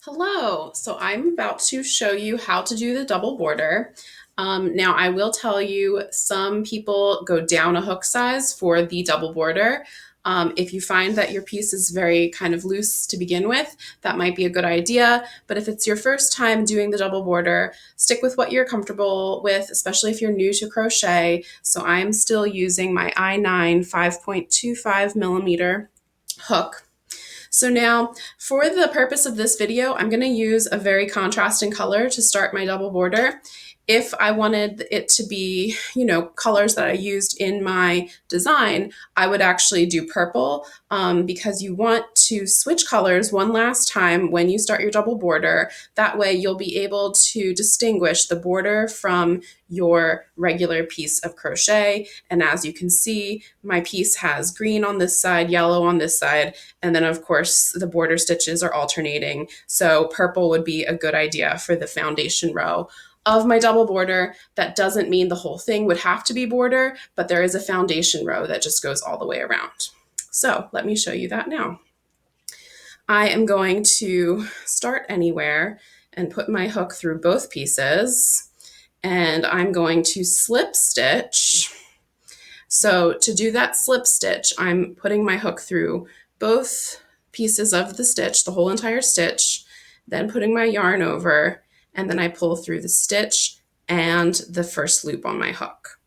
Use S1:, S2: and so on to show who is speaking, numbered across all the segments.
S1: Hello, so I'm about to show you how to do the double border. Now I will tell you some people go down a hook size for the double border. If you find that your piece is very kind of loose to begin with, that might be a good idea. But if it's your first time doing the double border, stick with what you're comfortable with, especially if you're new to crochet. So I'm still using my I9 5.25 millimeter hook. So now for the purpose of this video, I'm going to use a very contrasting color to start my double border. If I wanted it to be, colors that I used in my design, I would actually do purple because you want to switch colors one last time when you start your double border. That way you'll be able to distinguish the border from your regular piece of crochet. And as you can see, my piece has green on this side, yellow on this side, and then of course the border stitches are alternating. So purple would be a good idea for the foundation row of my double border. That doesn't mean the whole thing would have to be border, but there is a foundation row that just goes all the way around. So let me show you that now. I am going to start anywhere and put my hook through both pieces, and I'm going to slip stitch. So to do that slip stitch, I'm putting my hook through both pieces of the stitch, the whole entire stitch, then putting my yarn over, and then I pull through the stitch and the first loop on my hook.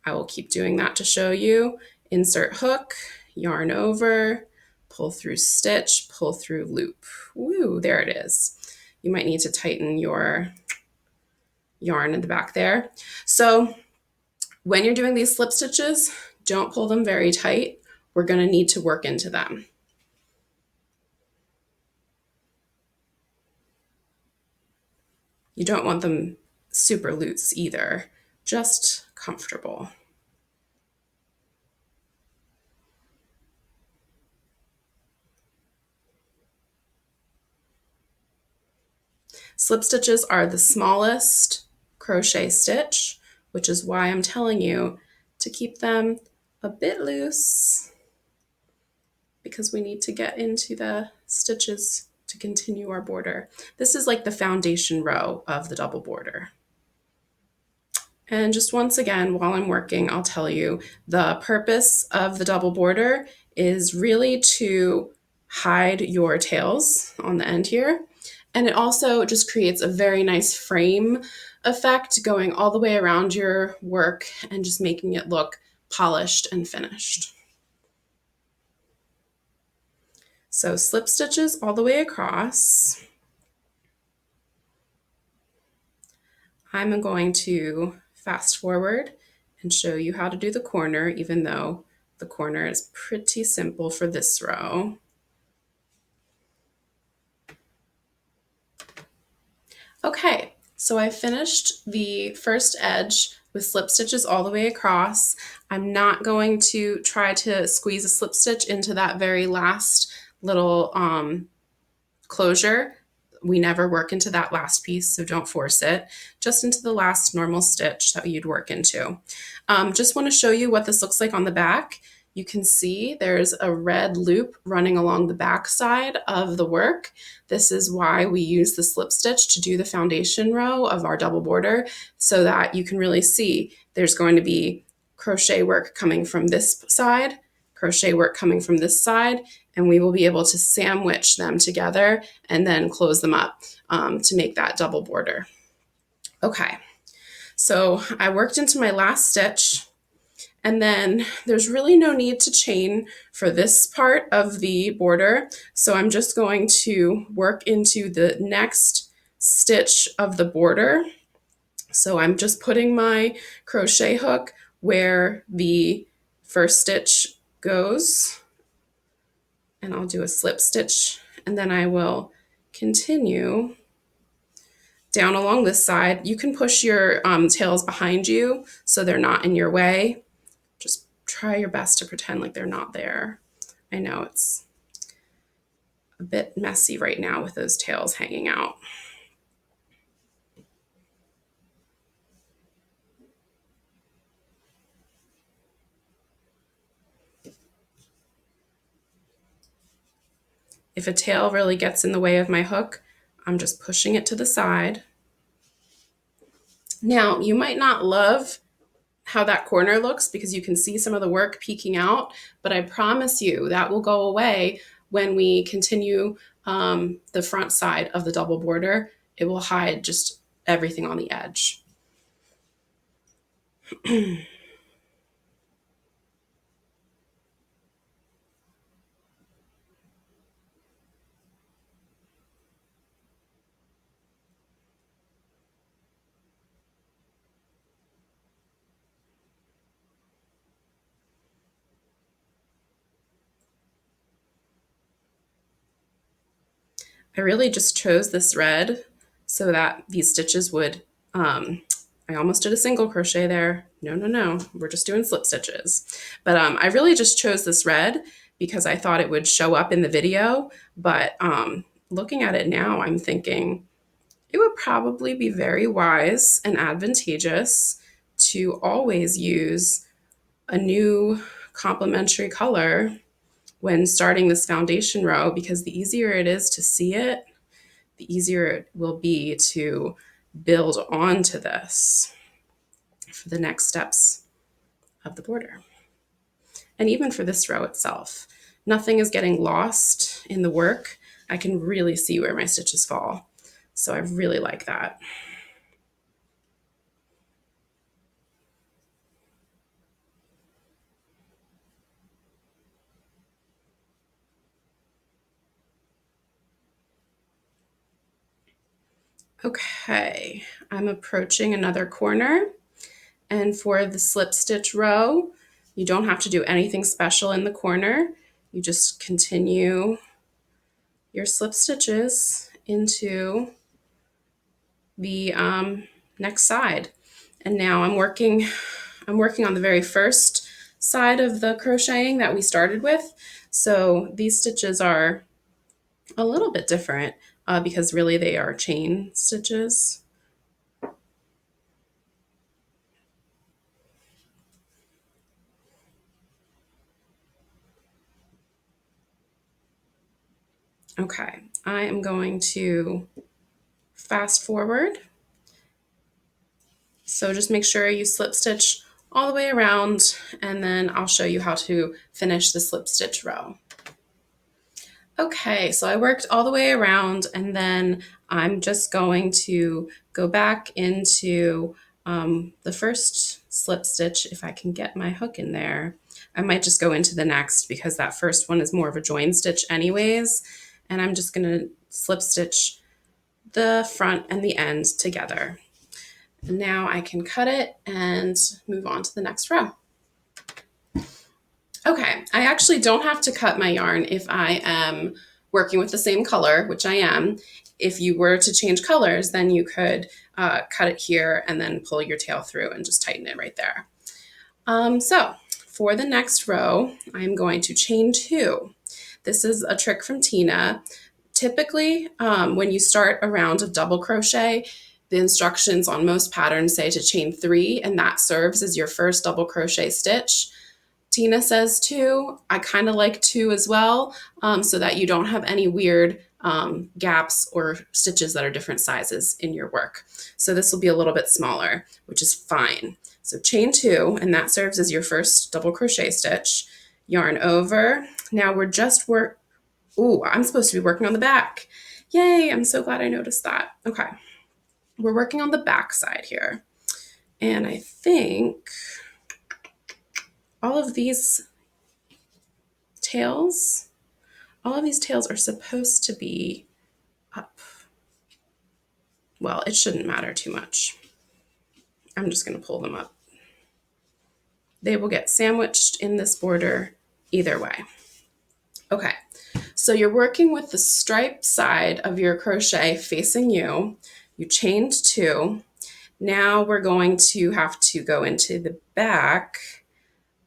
S1: I will keep doing that to show you. Insert hook, yarn over, pull through stitch, pull through loop. Woo, there it is. You might need to tighten your yarn in the back there. So when you're doing these slip stitches, don't pull them very tight. We're going to need to work into them. You don't want them super loose either, just comfortable. Slip stitches are the smallest crochet stitch, which is why I'm telling you to keep them a bit loose because we need to get into the stitches to continue our border. This is like the foundation row of the double border. And just once again, while I'm working, I'll tell you the purpose of the double border is really to hide your tails on the end here. And it also just creates a very nice frame effect going all the way around your work and just making it look polished and finished. So slip stitches all the way across. I'm going to fast forward and show you how to do the corner, even though the corner is pretty simple for this row. Okay, so I finished the first edge with slip stitches all the way across. I'm not going to try to squeeze a slip stitch into that very last little closure. We never work into that last piece, so don't force it. Just into the last normal stitch that you'd work into. Just want to show you what this looks like on the back. You can see there's a red loop running along the back side of the work. This is why we use the slip stitch to do the foundation row of our double border, so that you can really see there's going to be crochet work coming from this side, crochet work coming from this side, and we will be able to sandwich them together and then close them up to make that double border. Okay, so I worked into my last stitch, and then there's really no need to chain for this part of the border. So I'm just going to work into the next stitch of the border. So I'm just putting my crochet hook where the first stitch goes, and I'll do a slip stitch, and then I will continue down along this side. You can push your tails behind you so they're not in your way. Just try your best to pretend like they're not there. I know it's a bit messy right now with those tails hanging out. If a tail really gets in the way of my hook, I'm just pushing it to the side. Now, you might not love how that corner looks because you can see some of the work peeking out, but I promise you that will go away when we continue the front side of the double border. It will hide just everything on the edge. I really just chose this red so that these stitches would, I almost did a single crochet there. No, no, no, we're just doing slip stitches. But I really just chose this red because I thought it would show up in the video. But looking at it now, I'm thinking it would probably be very wise and advantageous to always use a new complementary color when starting this foundation row, because the easier it is to see it, the easier it will be to build onto this for the next steps of the border. And even for this row itself, nothing is getting lost in the work. I can really see where my stitches fall. So I really like that. Okay, I'm approaching another corner. And for the slip stitch row, you don't have to do anything special in the corner. You just continue your slip stitches into the next side. And now I'm working on the very first side of the crocheting that we started with. So these stitches are a little bit different because really they are chain stitches. Okay, I am going to fast forward. So just make sure you slip stitch all the way around, and then I'll show you how to finish the slip stitch row. Okay, so I worked all the way around, and then I'm just going to go back into the first slip stitch. If I can get my hook in there, I might just go into the next because that first one is more of a join stitch anyways, and I'm just gonna slip stitch the front and the end together. Now I can cut it and move on to the next row. Okay, I actually don't have to cut my yarn if I am working with the same color, which I am. If you were to change colors, then you could cut it here and then pull your tail through and just tighten it right there. So for the next row, I'm going to chain 2. This is a trick from Tina. Typically, when you start a round of double crochet, the instructions on most patterns say to chain 3, and that serves as your first double crochet stitch. Tina says 2. I kind of like 2 as well, so that you don't have any weird gaps or stitches that are different sizes in your work. So this will be a little bit smaller, which is fine. So chain 2, and that serves as your first double crochet stitch. Yarn over. Now we're just Ooh, I'm supposed to be working on the back. Yay, I'm so glad I noticed that. Okay, we're working on the back side here. And I think all of these tails are supposed to be up. Well, it shouldn't matter too much. I'm just going to pull them up. They will get sandwiched in this border either way. Okay, so you're working with the striped side of your crochet facing you. You chained 2. Now we're going to have to go into the back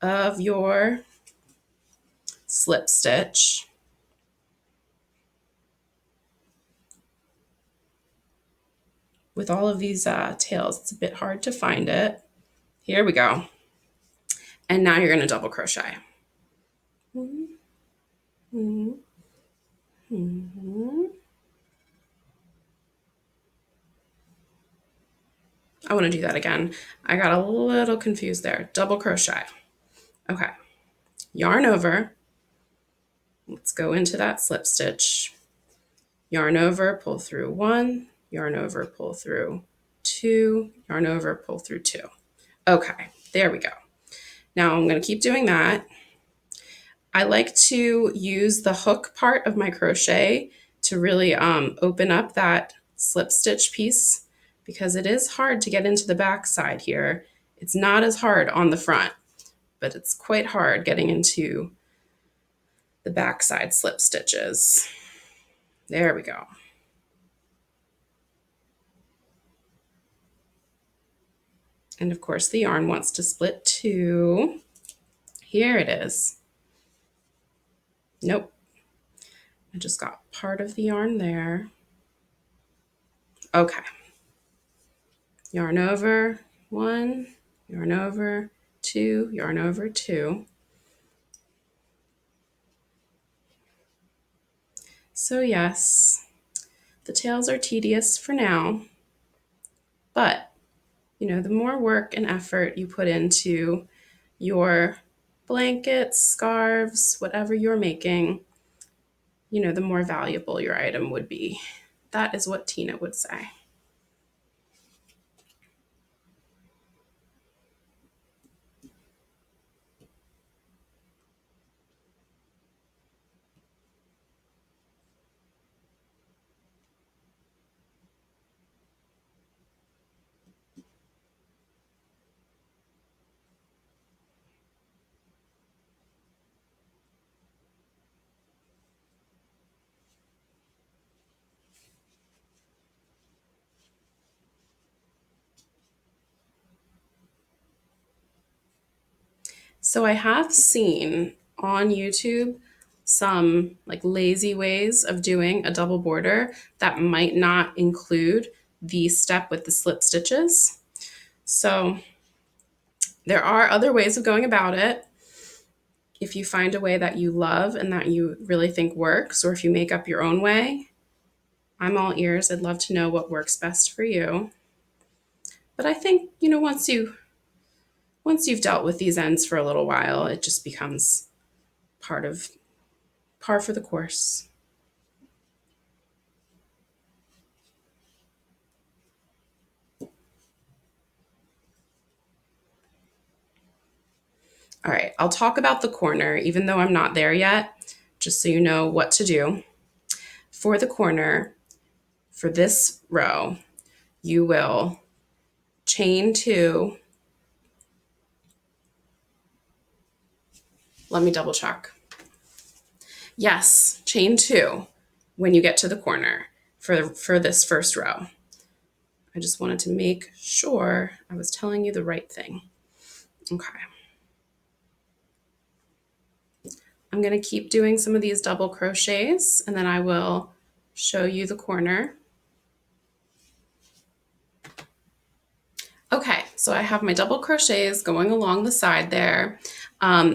S1: of your slip stitch. With all of these tails, it's a bit hard to find it. Here we go. And now you're going to double crochet. I want to do that again. I got a little confused there. Double crochet. Okay. Yarn over. Let's go into that slip stitch. Yarn over, pull through 1, yarn over, pull through 2, yarn over, pull through 2. Okay, there we go. Now I'm going to keep doing that. I like to use the hook part of my crochet to really open up that slip stitch piece because it is hard to get into the back side here. It's not as hard on the front, but it's quite hard getting into the back side slip stitches. There we go. And of course the yarn wants to split too. Here it is. Nope. I just got part of the yarn there. Okay. Yarn over 1, yarn over 2, yarn over 2. So yes, the tails are tedious for now, but you know, the more work and effort you put into your blankets, scarves, whatever you're making, you know, the more valuable your item would be. That is what Tina would say. So I have seen on YouTube some like lazy ways of doing a double border that might not include the step with the slip stitches. So there are other ways of going about it. If you find a way that you love and that you really think works, or if you make up your own way, I'm all ears. I'd love to know what works best for you. But I think, you know, once you've dealt with these ends for a little while, it just becomes par for the course. All right, I'll talk about the corner, even though I'm not there yet, just so you know what to do. For the corner, for this row, you will chain 2. Let me double check. Yes, chain 2 when you get to the corner for this first row. I just wanted to make sure I was telling you the right thing. Okay. I'm going to keep doing some of these double crochets and then I will show you the corner. Okay, so I have my double crochets going along the side there.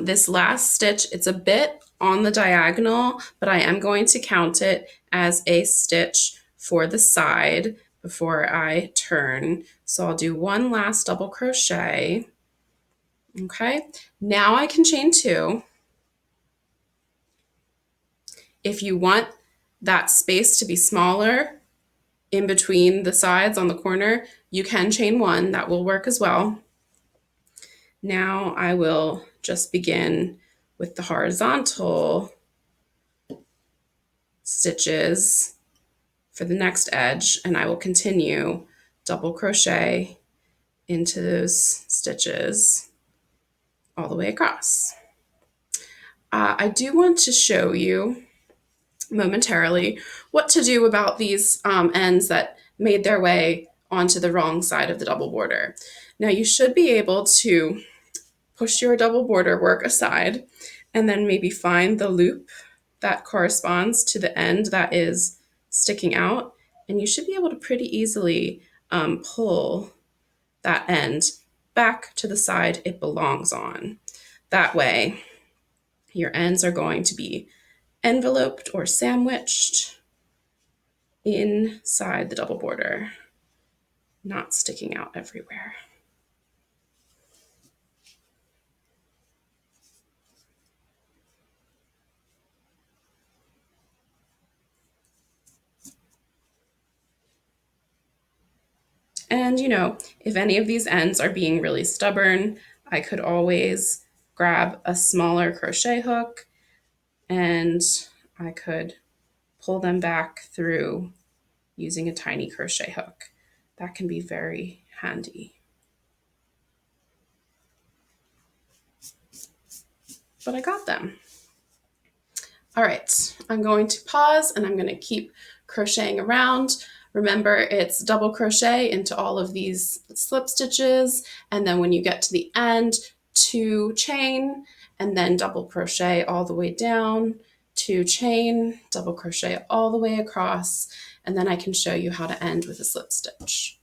S1: This last stitch, it's a bit on the diagonal, but I am going to count it as a stitch for the side before I turn. So I'll do one last double crochet. Okay, now I can chain 2. If you want that space to be smaller in between the sides on the corner, you can chain 1. That will work as well. Now I will just begin with the horizontal stitches for the next edge, and I will continue double crochet into those stitches all the way across. I do want to show you momentarily what to do about these ends that made their way onto the wrong side of the double border. Now you should be able to push your double border work aside and then maybe find the loop that corresponds to the end that is sticking out, and you should be able to pretty easily pull that end back to the side it belongs on. That way your ends are going to be enveloped or sandwiched inside the double border. not sticking out everywhere. And if any of these ends are being really stubborn, I could always grab a smaller crochet hook and I could pull them back through using a tiny crochet hook. That can be very handy. But I got them. All right, I'm going to pause and I'm going to keep crocheting around. Remember, it's double crochet into all of these slip stitches, and then when you get to the end, 2 chain, and then double crochet all the way down, 2 chain, double crochet all the way across, and then I can show you how to end with a slip stitch.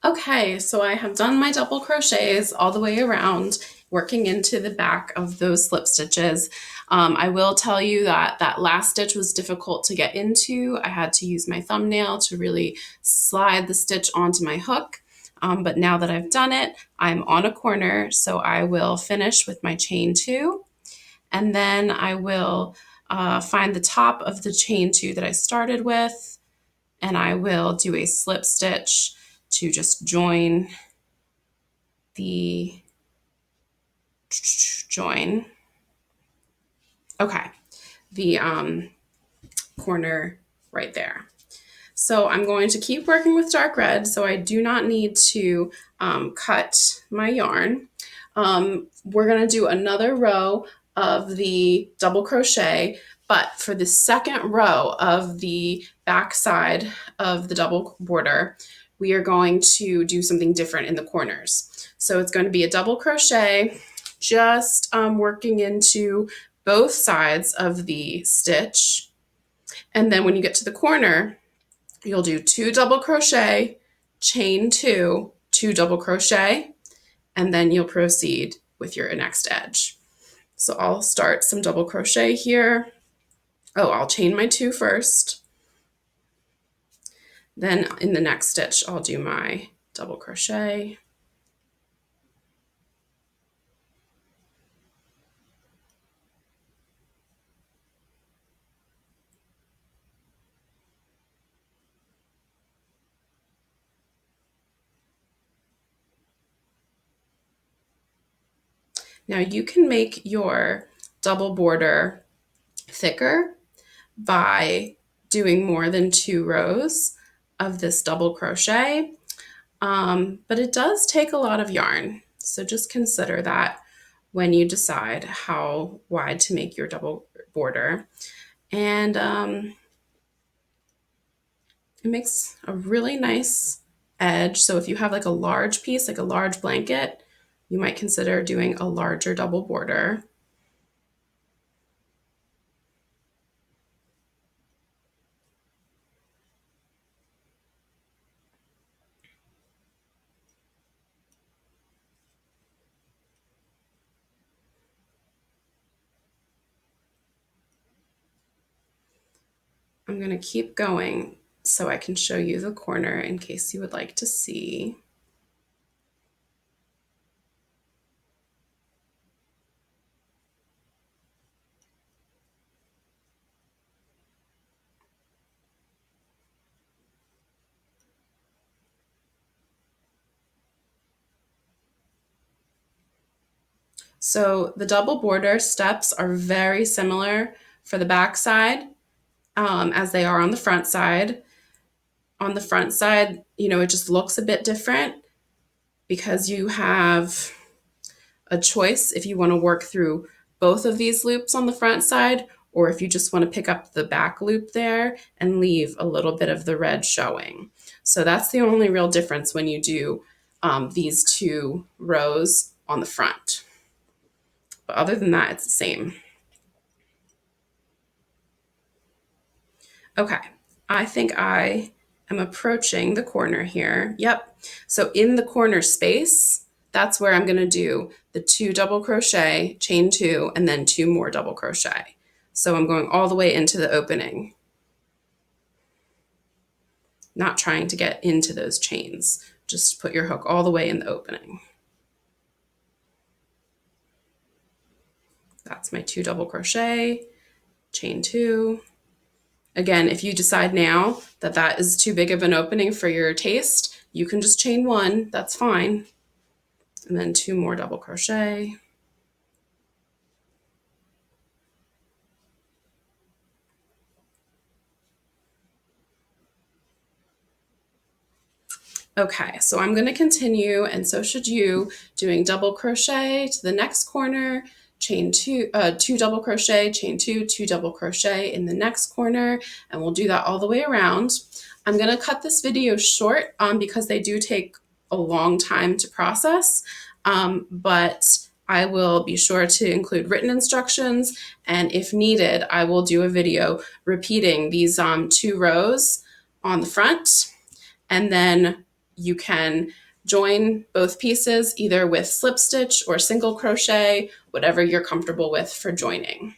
S1: Okay, so I have done my double crochets all the way around, working into the back of those slip stitches. I will tell you that that last stitch was difficult to get into. I had to use my thumbnail to really slide the stitch onto my hook. But now that I've done it, I'm on a corner, so I will finish with my chain 2, and then I will find the top of the chain 2 that I started with, and I will do a slip stitch to just join the corner right there. So I'm going to keep working with dark red, so I do not need to cut my yarn. We're going to do another row of the double crochet, but for the second row of the back side of the double border, we are going to do something different in the corners. So it's going to be a double crochet, just working into both sides of the stitch. And then when you get to the corner, you'll do 2 double crochet, chain 2, 2 double crochet, and then you'll proceed with your next edge. So I'll start some double crochet here. Oh, I'll chain my 2 first. Then in the next stitch, I'll do my double crochet. Now you can make your double border thicker by doing more than 2 rows of this double crochet, but it does take a lot of yarn. So just consider that when you decide how wide to make your double border. And it makes a really nice edge. So if you have like a large piece, like a large blanket, you might consider doing a larger double border. I'm going to keep going so I can show you the corner in case you would like to see. So the double border steps are very similar for the back side as they are on the front side. On the front side, it just looks a bit different because you have a choice if you want to work through both of these loops on the front side, or if you just want to pick up the back loop there and leave a little bit of the red showing. So that's the only real difference when you do these 2 rows on the front. But other than that, it's the same. Okay, I think I am approaching the corner here. Yep, so in the corner space, that's where I'm going to do the 2 double crochet, chain 2, and then 2 more double crochet. So I'm going all the way into the opening. not trying to get into those chains. Just put your hook all the way in the opening. That's my 2 double crochet, chain 2. Again, if you decide now that that is too big of an opening for your taste, you can just chain 1, that's fine. And then 2 more double crochet. Okay, so I'm going to continue, and so should you, doing double crochet to the next corner, chain 2, 2 double crochet, chain 2, 2 double crochet in the next corner, and we'll do that all the way around. I'm going to cut this video short because they do take a long time to process, but I will be sure to include written instructions, and if needed, I will do a video repeating these 2 rows on the front, and then you can join both pieces either with slip stitch or single crochet, whatever you're comfortable with for joining.